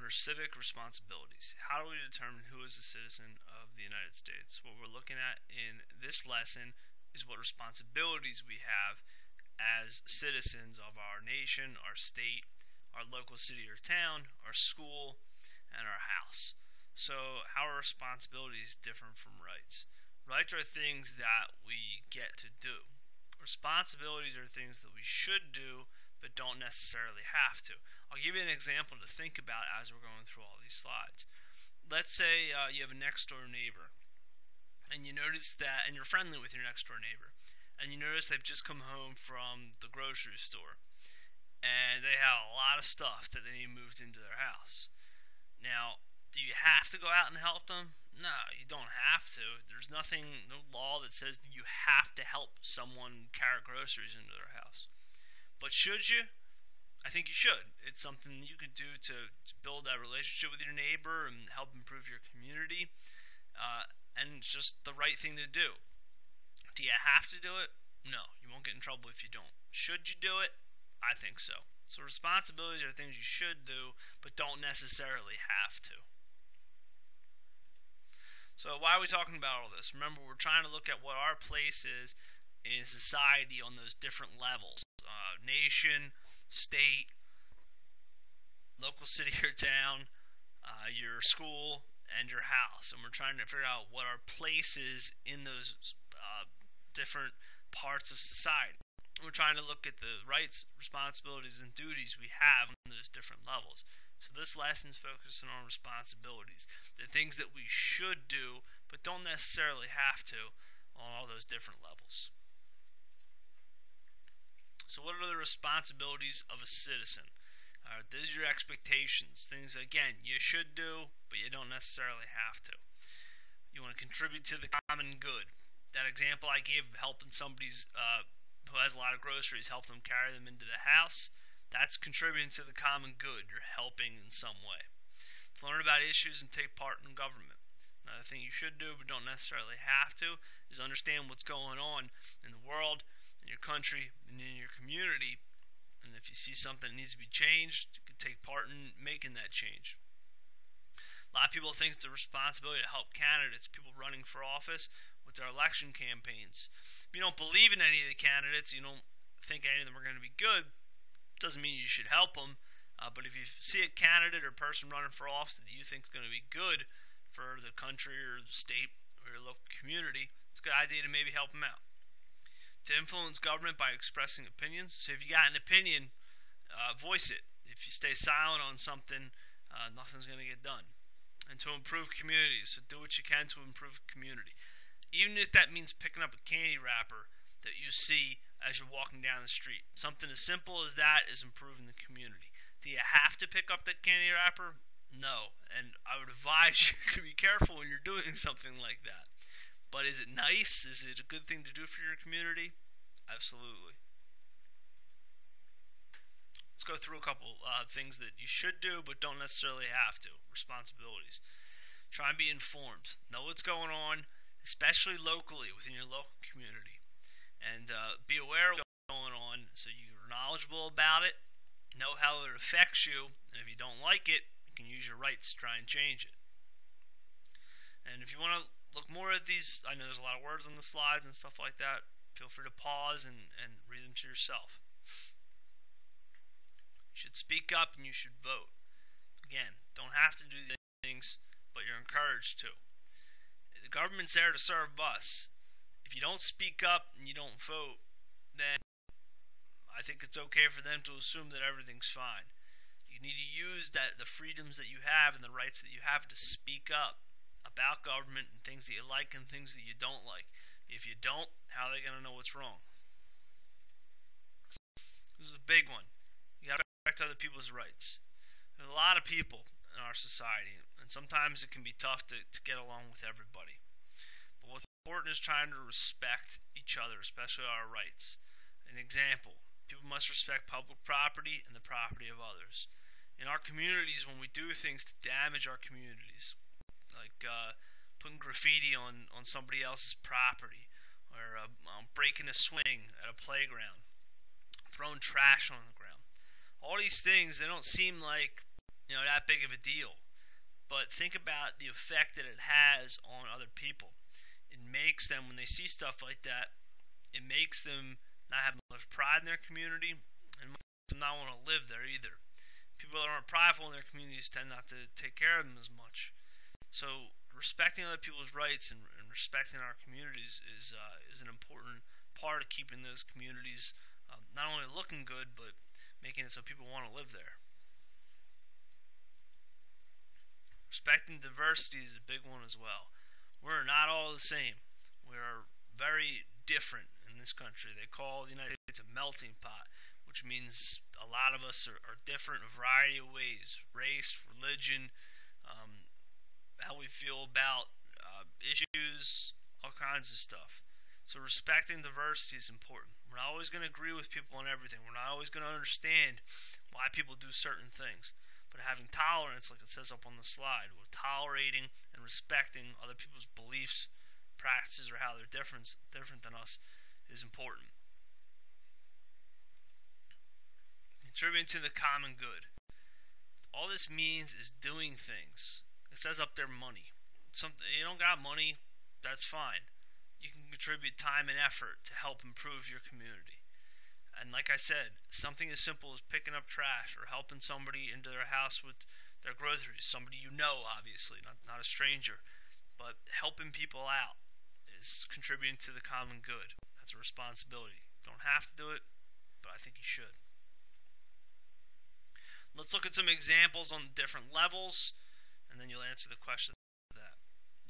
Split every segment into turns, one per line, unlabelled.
What are civic responsibilities? How do we determine who is a citizen of the United States? What we're looking at in this lesson is what responsibilities we have as citizens of our nation, our state, our local city or town, our school, and our house. So how are responsibilities different from rights? Rights are things that we get to do. Responsibilities are things that we should do but don't necessarily have to. I'll give you an example to think about as we're going through all these slides. Let's say you have a next door neighbor, and you notice that, and you're friendly with your next door neighbor, and you notice they've just come home from the grocery store, and they have a lot of stuff that they need moved into their house. Now, do you have to go out and help them? No, you don't have to. There's nothing, no law that says you have to help someone carry groceries into their house. But should you? I think you should. It's something you could do to build that relationship with your neighbor and help improve your community. And it's just the right thing to do. Do you have to do it? No, you won't get in trouble if you don't. Should you do it? I think so. So responsibilities are things you should do, but don't necessarily have to. So why are we talking about all this? Remember, we're trying to look at what our place is in society on those different levels. Nation, state, local city or town, your school, and your house. And we're trying to figure out what our place is in those different parts of society. And we're trying to look at the rights, responsibilities, and duties we have on those different levels. So this lesson is focusing on responsibilities, the things that we should do but don't necessarily have to on all those different levels. So what are the responsibilities of a citizen? These are your expectations, things, again, you should do, but you don't necessarily have to. You want to contribute to the common good. That example I gave of helping somebody who has a lot of groceries, help them carry them into the house, that's contributing to the common good. You're helping in some way. To learn about issues and take part in government. Another thing you should do, but don't necessarily have to, is understand what's going on in the world, in your country, and in your community. And if you see something that needs to be changed, you can take part in making that change. A lot of people think it's a responsibility to help candidates, people running for office, with their election campaigns. If you don't believe in any of the candidates, you don't think any of them are going to be good, doesn't mean you should help them. But if you see a candidate or person running for office that you think is going to be good for the country or the state or your local community, it's a good idea to maybe help them out. To influence government by expressing opinions. So if you got an opinion, voice it. If you stay silent on something, nothing's going to get done. And to improve communities. So do what you can to improve community. Even if that means picking up a candy wrapper that you see as you're walking down the street. Something as simple as that is improving the community. Do you have to pick up that candy wrapper? No. And I would advise you to be careful when you're doing something like that. But is it nice? Is it a good thing to do for your community? Absolutely. Let's go through a couple things that you should do but don't necessarily have to. Responsibilities. Try and be informed. Know what's going on, especially locally within your local community. And be aware of what's going on so you're knowledgeable about it, know how it affects you, and if you don't like it, you can use your rights to try and change it. And if you want to look more at these, I know there's a lot of words on the slides and stuff like that, feel free to pause and read them to yourself. You should speak up and you should vote. Again, don't have to do these things, but you're encouraged to. The government's there to serve us. If you don't speak up and you don't vote, then I think it's okay for them to assume that everything's fine. You need to use the freedoms that you have and the rights that you have to speak up about government and things that you like and things that you don't like. If you don't, how are they going to know what's wrong? This is a big one. You got to respect other people's rights. There's a lot of people in our society, and sometimes it can be tough to get along with everybody. But what's important is trying to respect each other, especially our rights. An example, people must respect public property and the property of others. In our communities, when we do things to damage our communities, like putting graffiti on somebody else's property, or breaking a swing at a playground, throwing trash on the ground. All these things, they don't seem like that big of a deal. But think about the effect that it has on other people. It makes them, when they see stuff like that, it makes them not have much pride in their community and makes them not want to live there either. People that aren't prideful in their communities tend not to take care of them as much. So respecting other people's rights and respecting our communities is an important part of keeping those communities not only looking good, but making it so people want to live there. Respecting diversity is a big one as well. We're not all the same. We are very different in this country. They call the United States a melting pot, which means a lot of us are different in a variety of ways. Race, religion, how we feel about issues, all kinds of stuff. So respecting diversity is important. We're not always going to agree with people on everything. We're not always going to understand why people do certain things. But having tolerance, like it says up on the slide, with tolerating and respecting other people's beliefs, practices, or how they're different than us is important. Contributing to the common good. All this means is doing things. It says up there money. You don't got money, that's fine. You can contribute time and effort to help improve your community. And like I said, something as simple as picking up trash or helping somebody into their house with their groceries, somebody you know, obviously, not a stranger, but helping people out is contributing to the common good. That's a responsibility. You don't have to do it, but I think you should. Let's look at some examples on different levels, and then you'll answer the question of that.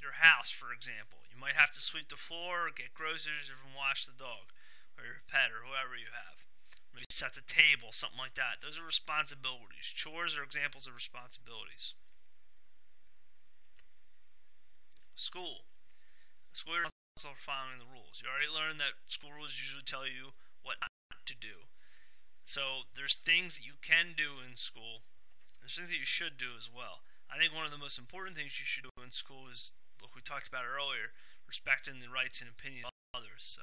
Your house, for example. You might have to sweep the floor, or get groceries, or even wash the dog, or your pet, or whoever you have. Maybe set the table, something like that. Those are responsibilities. Chores are examples of responsibilities. School. School you're responsible for following the rules. You already learned that school rules usually tell you what not to do. So there's things that you can do in school. There's things that you should do as well. I think one of the most important things you should do in school is what we talked about earlier, respecting the rights and opinions of others.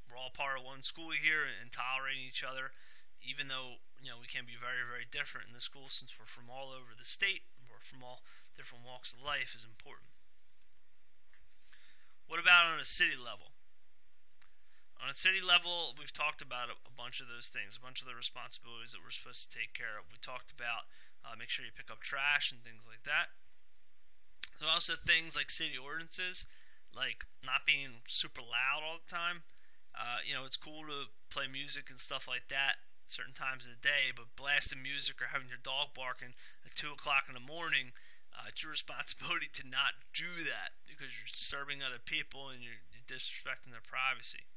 We're all part of one school here and tolerating each other, even though we can be very, very different in the school, since we're from all over the state, we're from all different walks of life, is important. What about on a city level? On a city level, we've talked about a bunch of those things, a bunch of the responsibilities that we're supposed to take care of. We talked about make sure you pick up trash and things like that. There's also things like city ordinances, like not being super loud all the time. It's cool to play music and stuff like that certain times of the day, but blasting music or having your dog barking at 2 o'clock in the morning, it's your responsibility to not do that, because you're disturbing other people and you're disrespecting their privacy.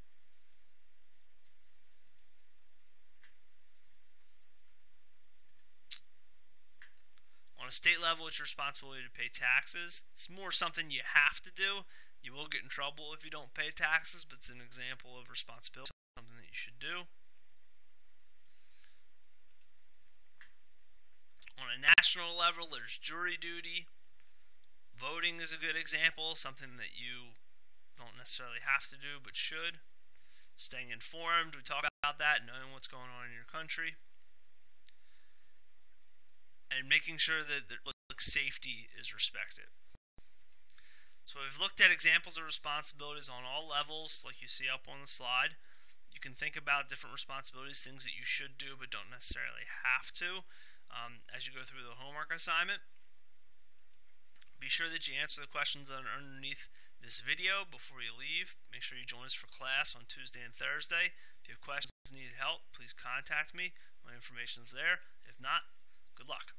On a state level, it's your responsibility to pay taxes. It's more something you have to do. You will get in trouble if you don't pay taxes, but it's an example of responsibility, something that you should do. On a national level, there's jury duty. Voting is a good example, something that you don't necessarily have to do, but should. Staying informed, we talk about that, knowing what's going on in your country. And making sure that the public safety is respected. So we've looked at examples of responsibilities on all levels, like you see up on the slide. You can think about different responsibilities, things that you should do but don't necessarily have to, as you go through the homework assignment. Be sure that you answer the questions that are underneath this video before you leave. Make sure you join us for class on Tuesday and Thursday. If you have questions and need help, please contact me. My information is there. If not, good luck.